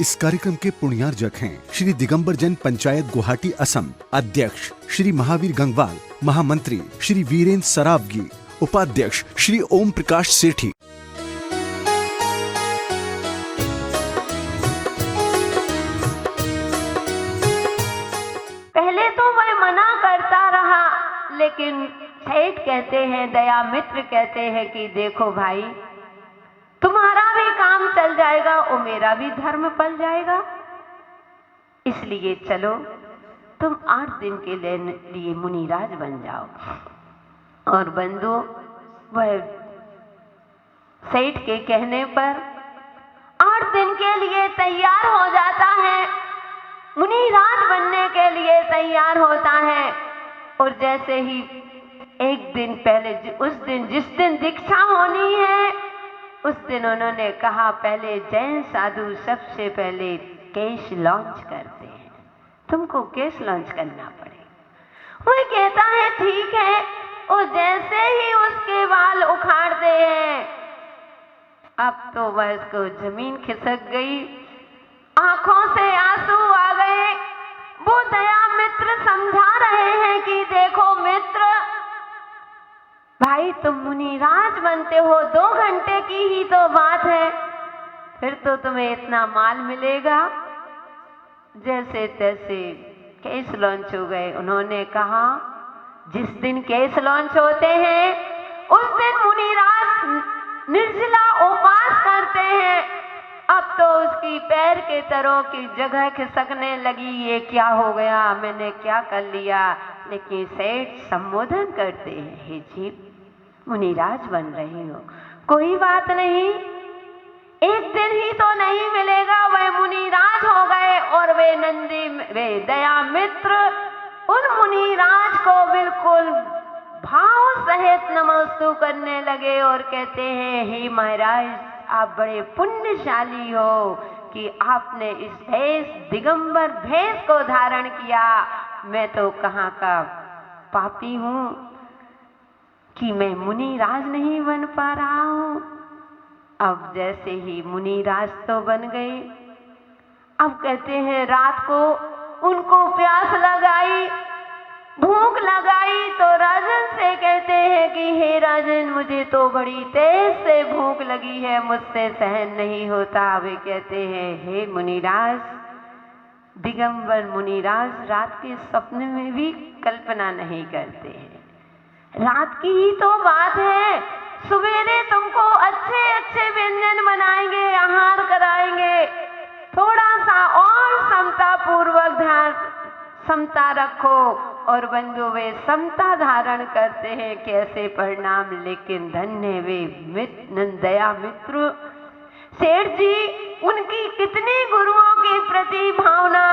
इस कार्यक्रम के पुण्यार्जक हैं श्री दिगंबर जैन पंचायत गुवाहाटी असम, अध्यक्ष श्री महावीर गंगवाल, महामंत्री श्री वीरेंद्र सरावगी, उपाध्यक्ष श्री ओम प्रकाश सेठी। पहले तो वह मना करता रहा, लेकिन सेठ कहते हैं, दया मित्र कहते हैं कि देखो भाई, तुम्हारा भी काम चल जाएगा और मेरा भी धर्म पल जाएगा, इसलिए चलो तुम 8 दिन के लिए मुनिराज बन जाओ। और बंधु वह सेठ के कहने पर 8 दिन के लिए तैयार हो जाता है, मुनिराज बनने के लिए तैयार होता है। और जैसे ही एक दिन पहले, उस दिन जिस दिन दीक्षा होनी है, उस दिन उन्होंने कहा पहले जैन साधु सबसे पहले केश लॉन्च करते हैं, तुमको केश लॉन्च करना पड़ेगा। वो कहता है ठीक है, और जैसे ही उसके बाल उखाड़ते हैं, अब तो वह उसको जमीन खिसक गई, आंखों से आंसू आ गए। वो दया मित्र समझा रहे हैं कि देखो मित्र भाई, तुम मुनिराज बनते हो, 2 घंटे की ही तो बात है, फिर तो तुम्हें इतना माल मिलेगा। जैसे तैसे केस लॉन्च हो गए। उन्होंने कहा जिस दिन केस लॉन्च होते हैं उस दिन मुनिराज निर्जला उपवास करते हैं। अब तो उसकी पैर के तरों की जगह खिसकने लगी, ये क्या हो गया, मैंने क्या कर लिया। लेकिन सेठ संबोधन करते हैं, हे जी मुनिराज बन रहे हो, कोई बात नहीं, एक दिन ही तो नहीं मिलेगा। वह मुनिराज हो गए और वे दया मित्र उन मुनिराज को बिल्कुल भाव सहित नमस्तु करने लगे और कहते हैं, हे महाराज, आप बड़े पुण्यशाली हो कि आपने इस भेष, दिगंबर भेष को धारण किया। मैं तो कहाँ का पापी हूँ कि मैं मुनिराज नहीं बन पा रहा हूँ। अब जैसे ही मुनिराज तो बन गए, अब कहते हैं रात को उनको प्यास लगाई, भूख लगाई, तो राजन से कहते हैं कि हे राजन, मुझे तो बड़ी तेज से भूख लगी है, मुझसे सहन नहीं होता। वे कहते हैं, हे मुनिराज, दिगंबर मुनिराज रात के सपने में भी कल्पना नहीं करते हैं, रात की ही तो बात है, सवेरे तुमको अच्छे अच्छे व्यंजन बनाएंगे, आहार कराएंगे, थोड़ा सा और समता पूर्वक समता रखो। और बंधु वे समता धारण करते हैं, कैसे परिणाम, लेकिन धन्य वे दया मित्र सेठ जी, उनकी कितनी गुरुओं के प्रति भावना,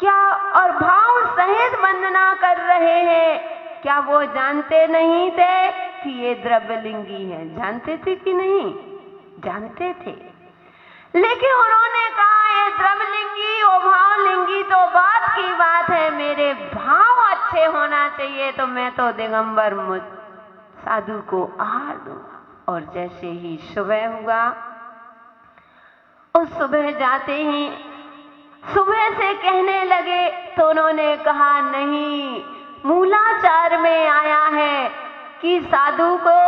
क्या और भाव सहित वंदना कर रहे हैं। क्या वो जानते नहीं थे कि ये द्रव्यलिंगी है? जानते थे कि नहीं? जानते थे, लेकिन उन्होंने कहा ये द्रव्यलिंगी और भावलिंगी तो बात की बात है, मेरे भाव अच्छे होना चाहिए, तो मैं तो दिगंबर साधु को आहार दूंगा। और जैसे ही सुबह हुआ, उस सुबह जाते ही सुबह से कहने लगे, तो उन्होंने कहा नहीं, मूलाचार में आया है कि साधु को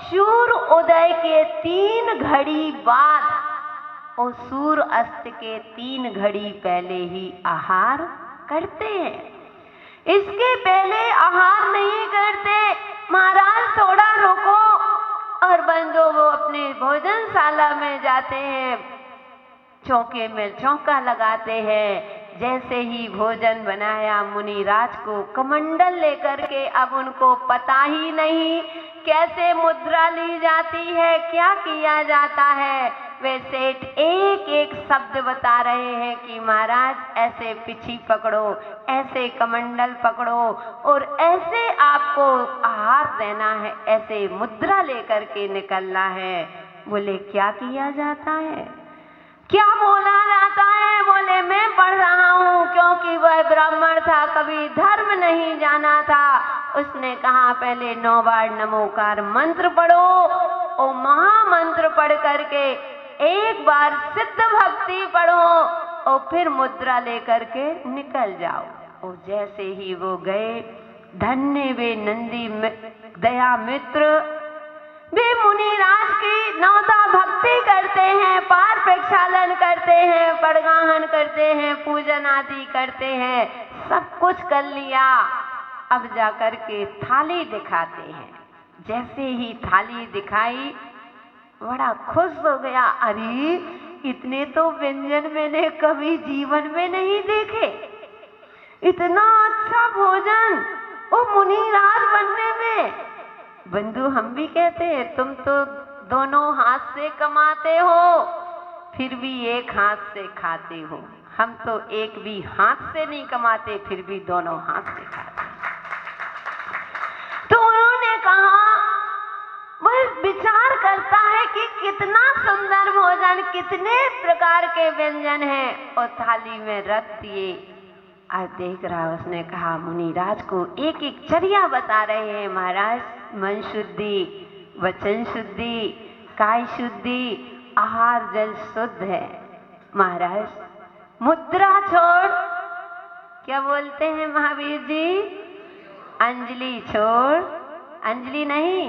सूर्य उदय के 3 घड़ी बाद और सूर्य अस्त के 3 घड़ी पहले ही आहार करते हैं, इसके पहले आहार नहीं करते। महाराज थोड़ा रुको। और बंधु वो अपने भोजनशाला में जाते हैं, चौके में चौका लगाते हैं। जैसे ही भोजन बनाया, मुनिराज को कमंडल लेकर के, अब उनको पता ही नहीं कैसे मुद्रा ली जाती है, क्या किया जाता है। वे सेठ एक एक शब्द बता रहे हैं कि महाराज ऐसे पिछी पकड़ो, ऐसे कमंडल पकड़ो और ऐसे आपको आहार देना है, ऐसे मुद्रा लेकर के निकलना है। बोले क्या किया जाता है, क्या बोला जाता है? बोले मैं पढ़ रहा हूँ, क्योंकि वह ब्राह्मण था, कभी धर्म नहीं जाना था। उसने कहा पहले 9 बार नमोकार मंत्र पढ़ो और महामंत्र पढ़ करके एक बार सिद्ध भक्त भक्ति पढ़ो और फिर मुद्रा लेकर के निकल जाओ। और जैसे ही वो गए, धन्य वे नंदी दया मित्र, वे मुनिराज की नौता भक्ति करते हैं, पार प्रक्षालन करते हैं, पड़गाहन करते हैं, पूजन आदि करते हैं, सब कुछ कर लिया। अब जाकर के थाली दिखाते हैं। जैसे ही थाली दिखाई, बड़ा खुश हो गया। अरे इतने तो व्यंजन मैंने कभी जीवन में नहीं देखे, इतना अच्छा भोजन वो मुनिराज बनने में। बंधु, हम भी कहते हैं तुम तो दोनों हाथ से कमाते हो, फिर भी एक हाथ से खाते हो। हम तो एक भी हाथ से नहीं कमाते, फिर भी दोनों हाथ से खाते। तो उन्होंने कहा, वह विचार करता है कि कितना सुंदर भोजन, कितने प्रकार के व्यंजन हैं, और थाली में रख दिए। आज देख रहा, उसने कहा मुनिराज को एक एक चर्या बता रहे हैं महाराज, मन शुद्धि, वचन शुद्धि, काय शुद्धि, आहार जल शुद्ध है। महाराज मुद्रा छोड़, क्या बोलते हैं महावीर जी? अंजलि छोड़, अंजलि नहीं,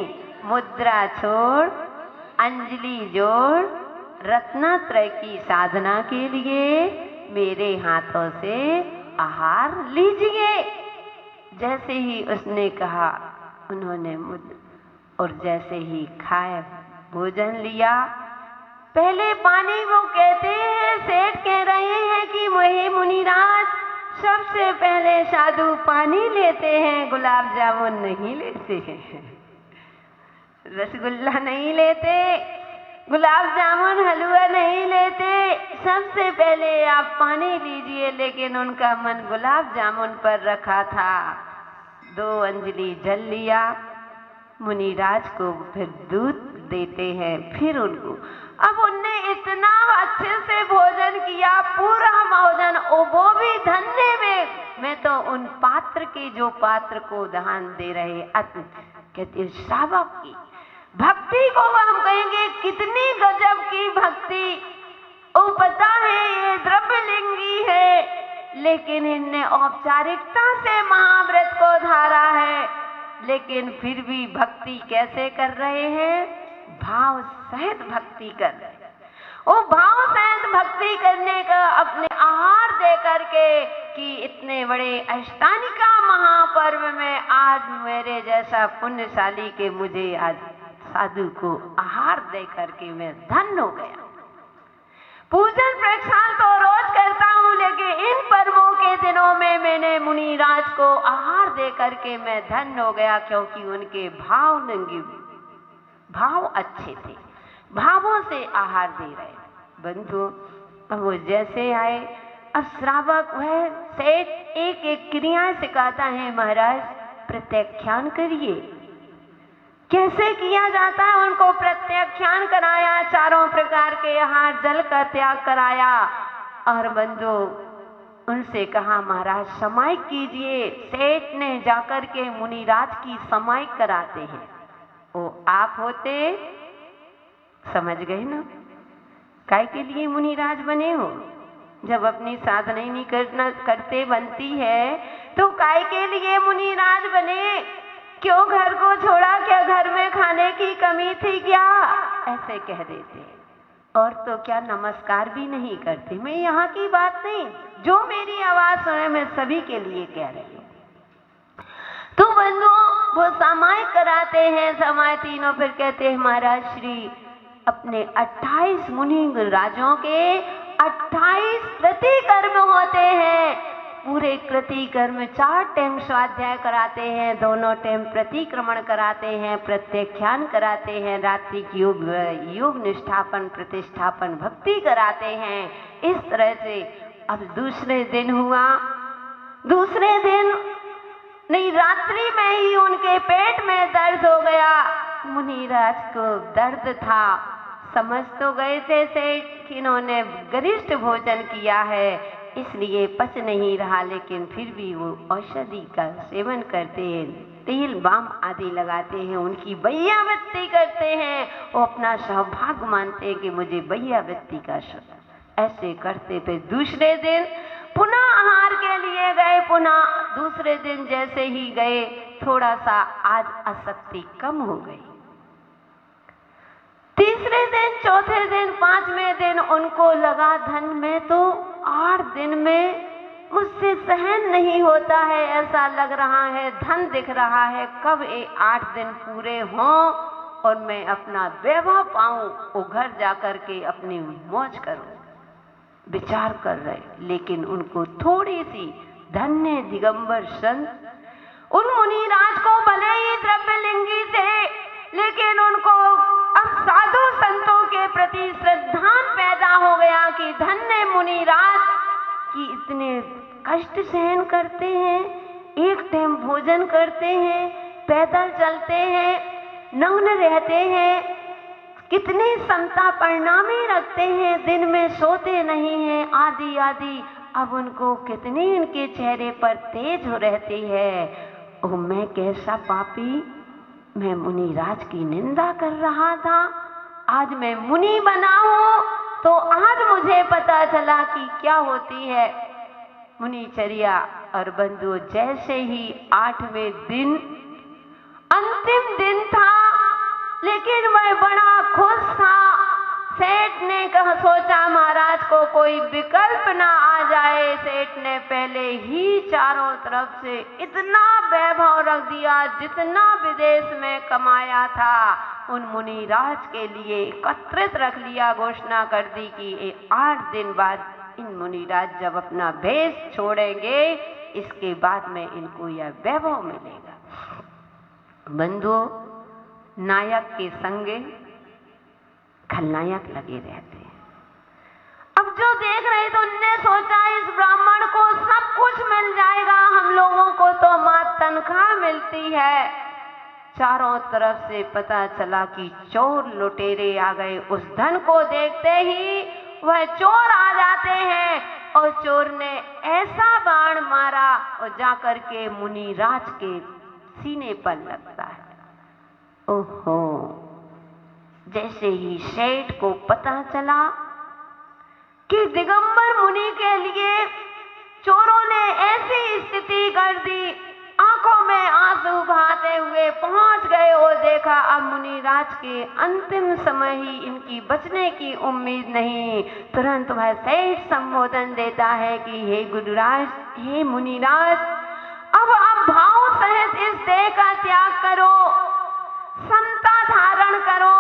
मुद्रा छोड़, अंजलि जोड़, रत्नत्रय की साधना के लिए मेरे हाथों से आहार लीजिए। जैसे ही उसने कहा, उन्होंने और जैसे ही खाया, भोजन लिया। पहले पानी, वो कहते हैं, सेठ कह रहे हैं कि हे मुनिराज, सबसे पहले साधु पानी लेते हैं, गुलाब जामुन नहीं लेते हैं, रसगुल्ला नहीं लेते, गुलाब जामुन हलवा नहीं लेते, सबसे पहले आप पानी लीजिए। लेकिन उनका मन गुलाब जामुन पर रखा था। 2 अंजलि जल लिया, मुनिराज को फिर दूध देते हैं, फिर उनको। अब उनने इतना अच्छे से भोजन किया, पूरा भोजन, वो भी धन्य में। मैं तो उन पात्र के, जो पात्र को दान दे रहे, कहते श्रावक की भक्ति को हम कहेंगे, कितनी गजब की भक्ति। वो पता है ये द्रव्यलिंगी है, लेकिन इनने औपचारिकता से महाव्रत को धारा है, लेकिन फिर भी भक्ति कैसे कर रहे हैं? भाव सहित भक्ति कर रहे हैं। वो भाव सहित भक्ति करने का अपने आहार दे करके, कि इतने बड़े अष्टानिका महापर्व में आज मेरे जैसा पुण्यशाली के मुझे आज साधु को आहार दे करके मैं धन्य हो गया। पूजन प्रक्षाल तो रोज करता हूँ, लेकिन इन पर्वों के दिनों में मैंने मुनिराज को आहार दे करके मैं धन्य हो गया, क्योंकि उनके भाव नंगे, भाव अच्छे थे, भावों से आहार दे रहे। बंधु, अब वो जैसे आए, अब श्रावक वह सेठ एक एक क्रियाएं सिखाता है। महाराज प्रत्याख्यान करिए, कैसे किया जाता है उनको प्रत्याख्यान कराया, चारों प्रकार के आहार, जल का त्याग कराया। और बंधु उनसे कहा, महाराज समाई कीजिए। सेठ ने जाकर के मुनिराज की समाई कराते हैं। वो आप होते, समझ गए ना, काय के लिए मुनिराज बने हो? जब अपनी साधना ही नहीं करते बनती है, तो काय के लिए मुनिराज बने? क्यों घर को छोड़ा? क्या घर में खाने की कमी थी क्या? ऐसे कह देते। और तो क्या नमस्कार भी नहीं करते। मैं यहाँ की बात नहीं, जो मेरी आवाज सुने मैं सभी के लिए कह रही हूँ। तो बंधुओं, वो समाय कराते हैं। समाय तीनों फिर कहते हैं, महाराज श्री अपने 28 मुनि राजों के 28 प्रतिकर्म होते हैं। पूरे प्रतिकर्म 4 टाइम स्वाध्याय कराते हैं, दोनों टाइम प्रतिक्रमण कराते हैं, प्रत्याख्यान कराते हैं, रात्रि की योग निष्ठापन, प्रतिष्ठापन, भक्ति कराते हैं। इस तरह से अब दूसरे दिन हुआ। दूसरे दिन नहीं, रात्रि में ही उनके पेट में दर्द हो गया। मुनिराज को दर्द था, समझ तो गए थे सेठ कि इन्होंने गरिष्ठ भोजन किया है, इसलिए पच नहीं रहा, लेकिन फिर भी वो औषधि का सेवन करते हैं, तेल बाम आदि लगाते हैं, उनकी बैयावृत्ति करते हैं। वो अपना सौभाग्य मानते हैं कि मुझे बैयावृत्ति का ऐसे करते फिर दूसरे दिन पुनः आहार के लिए गए। पुनः दूसरे दिन जैसे ही गए, थोड़ा सा आज आसक्ति कम हो गई। तीसरे दिन, चौथे दिन, पांचवें दिन उनको लगा धन में तो 8 दिन में मुझसे सहन नहीं होता है, ऐसा लग रहा है, धन दिख रहा है, कब ये 8 दिन पूरे हों और मैं अपना वैभव पाऊं, वो घर जाकर के अपनी मौज करूं। विचार कर रहे, लेकिन उनको थोड़ी सी धन्य दिगंबर संत, उन मुनिराज को भले ही द्रव्यलिंगी थे, लेकिन उनको अब साधु संतों के प्रति श्रद्धा पैदा हो गया कि धन्य मुनिराज कि इतने कष्ट सहन करते हैं, एक टाइम भोजन करते हैं, पैदल चलते हैं, नग्न रहते हैं, कितनी समता परिणामी रखते हैं, दिन में सोते नहीं हैं, आदि आदि। अब उनको कितनी इनके चेहरे पर तेज हो रहती है। ओ मैं कैसा पापी, मैं मुनिराज की निंदा कर रहा था, आज मैं मुनि बना हूं तो आज मुझे पता चला कि क्या होती है मुनिचर्या। और बंधुओं, जैसे ही 8वें दिन अंतिम दिन था, लेकिन वह बड़ा खुश था। सेठ ने सोचा महाराज को कोई विकल्प ना आ जाए। सेठ ने पहले ही चारों तरफ से इतना वैभव रख दिया, जितना विदेश में कमाया था उन मुनिराज के लिए एकत्रित रख लिया। घोषणा कर दी कि 8 दिन बाद इन मुनिराज जब अपना भेष छोड़ेंगे, इसके बाद में इनको यह वैभव मिलेगा। बंधुओं, नायक के संगे खलनायक लगे रहते हैं। अब जो देख रहे तो उनने सोचा इस ब्राह्मण को सब कुछ मिल जाएगा, हम लोगों को तो मात्र तनख्वाह मिलती है। चारों तरफ से पता चला कि चोर लुटेरे आ गए। उस धन को देखते ही वह चोर आ जाते हैं और चोर ने ऐसा बाण मारा और जाकर के मुनिराज के सीने पर लगता है। ओहो, जैसे ही सेठ को पता चला कि दिगंबर मुनि के लिए चोरों ने ऐसी स्थिति कर दी, आंखों में आंसू बहाते हुए पहुंच गए और देखा अब मुनिराज के अंतिम समय ही इनकी बचने की उम्मीद नहीं। तुरंत वह सेठ संबोधन देता है कि हे गुरुराज, हे मुनिराज, अब आप भाव सहित इस देह का त्याग करो, समता धारण करो।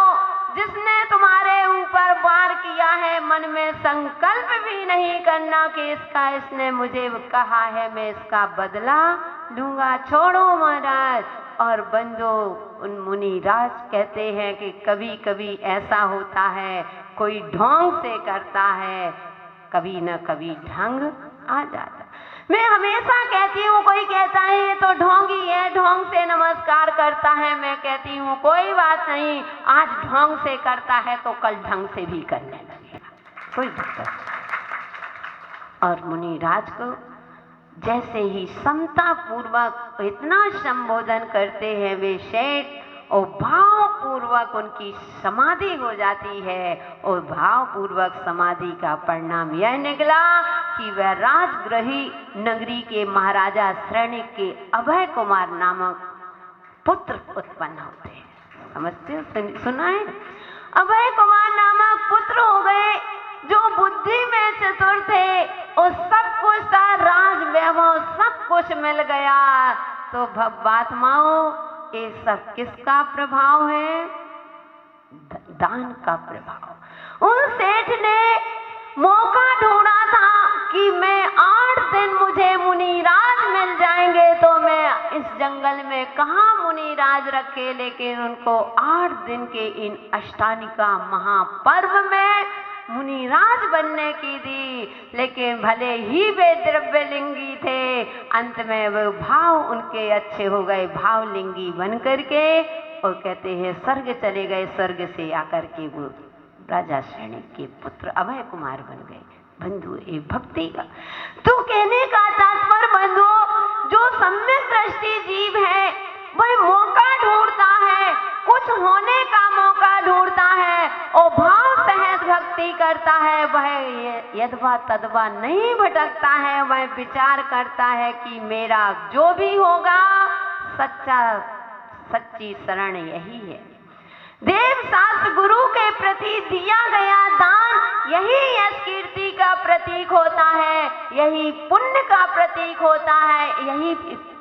जिसने तुम्हारे ऊपर वार किया है, मन में संकल्प भी नहीं करना कि इसका इसने मुझे कहा है, मैं इसका बदला लूंगा, छोड़ो महाराज। और बंधो, उन मुनिराज कहते हैं कि कभी कभी ऐसा होता है, कोई ढोंग से करता है, कभी न कभी ढंग आ जाता। मैं हमेशा कहती हूँ, कोई कहता है ये तो ढोंगी है, ढोंग से नमस्कार करता है, मैं कहती हूँ कोई बात नहीं, आज ढोंग से करता है तो कल ढंग से भी करने लगेगा, कोई दिक्कत नहीं। और मुनिराज को जैसे ही समता पूर्वक इतना संबोधन करते हैं वे सेठ, और भाव पूर्वक उनकी समाधि हो जाती है। और भाव पूर्वक समाधि का परिणाम यह निकला कि वह राजगृही नगरी के महाराजा श्रेणिक के अभय कुमार नामक पुत्र उत्पन्न होते हैं। समझते हो, सुना है? अभय कुमार नामक पुत्र हो गए, जो बुद्धि में चतुर थे और सब कुछ था, राज वैभव सब कुछ मिल गया। तो भव्यात्माओं, ये सब किसका प्रभाव है? दान का प्रभाव। उन सेठ ने मौका ढूंढा था कि मैं 8 दिन मुझे मुनिराज मिल जाएंगे तो मैं इस जंगल में कहाँ मुनिराज रखे, लेकिन उनको 8 दिन के इन अष्टानिका महापर्व में मुनिराज बनने की दी। लेकिन भले ही वे द्रव्यलिंगी थे, अंत में वो भाव उनके अच्छे हो गए, भावलिंगी बन करके, और कहते हैं स्वर्ग चले गए, स्वर्ग से आकर के वो राजा श्रेणिक के पुत्र अभय कुमार बन गए। बंधु, ये भक्ति का तो कहने का तात्पर्य बंधु, जो सम्यक दृष्टि जीव है वह मौका ढूंढता है, कुछ होने का मौका ढूंढता है और भाव सहज भक्ति करता है वह यदवा तदवा नहीं भटकता है, वह विचार करता है कि मेरा जो भी होगा सच्ची शरण यही है। देव शास्त्र गुरु के प्रति दिया गया दान यही यश कीर्ति का प्रतीक होता है, यही पुण्य का प्रतीक होता है, यही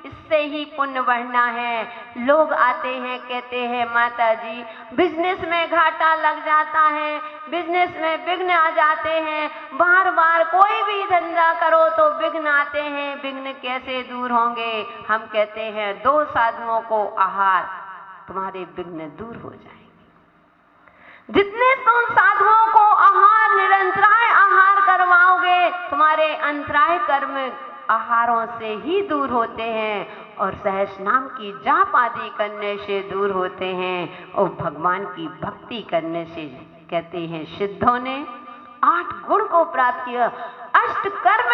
इससे ही पुण्य बढ़ना है। लोग आते हैं कहते हैं माता जी बिजनेस में घाटा लग जाता है, बिजनेस में विघ्न आ जाते हैं, बार बार कोई भी धंधा करो तो विघ्न आते हैं, विघ्न कैसे दूर होंगे? हम कहते हैं 2 साधुओं को आहार, तुम्हारे विघ्न दूर हो जाएंगे। जितने तुम साधुओं को आहार निरंतराय आहार करवाओगे, तुम्हारे अंतराय कर्म आहारों से ही दूर होते हैं और सहज नाम की जाप आदि करने से दूर होते हैं और भगवान की भक्ति करने से। कहते हैं सिद्धों ने 8 गुण को प्राप्त किया, 8 कर्म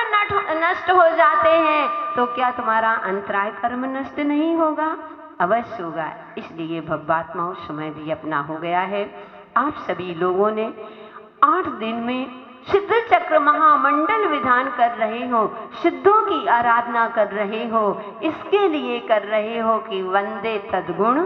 नष्ट हो जाते हैं, तो क्या तुम्हारा अंतराय कर्म नष्ट नहीं होगा? अवश्य होगा। इसलिए भव्यात्माओं समय भी अपना हो गया है। आप सभी लोगों ने 8 दिन में सिद्ध चक्र महामंडल विधान कर रहे हो, सिद्धों की आराधना कर रहे हो, इसके लिए कर रहे हो कि वंदे तद्गुण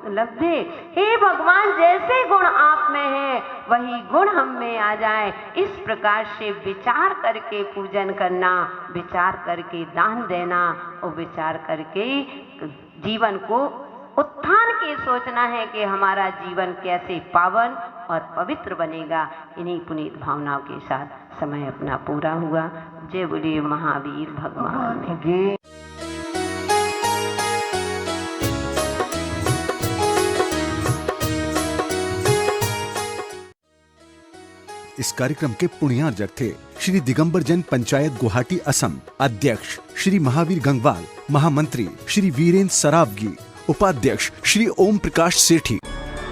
लब्धे। हे भगवान, जैसे गुण आप में है वही गुण हम में आ जाए, इस प्रकार से विचार करके पूजन करना, विचार करके दान देना और विचार करके जीवन को उत्थान की सोचना है कि हमारा जीवन कैसे पावन और पवित्र बनेगा। इन्हीं पुनीत भावनाओं के साथ समय अपना पूरा हुआ। जय बोलिए महावीर भगवान की। इस कार्यक्रम के पुण्यार्जक थे श्री दिगंबर जैन पंचायत गुवाहाटी असम, अध्यक्ष श्री महावीर गंगवाल, महामंत्री श्री वीरेंद्र सरावगी, उपाध्यक्ष श्री ओम प्रकाश सेठी।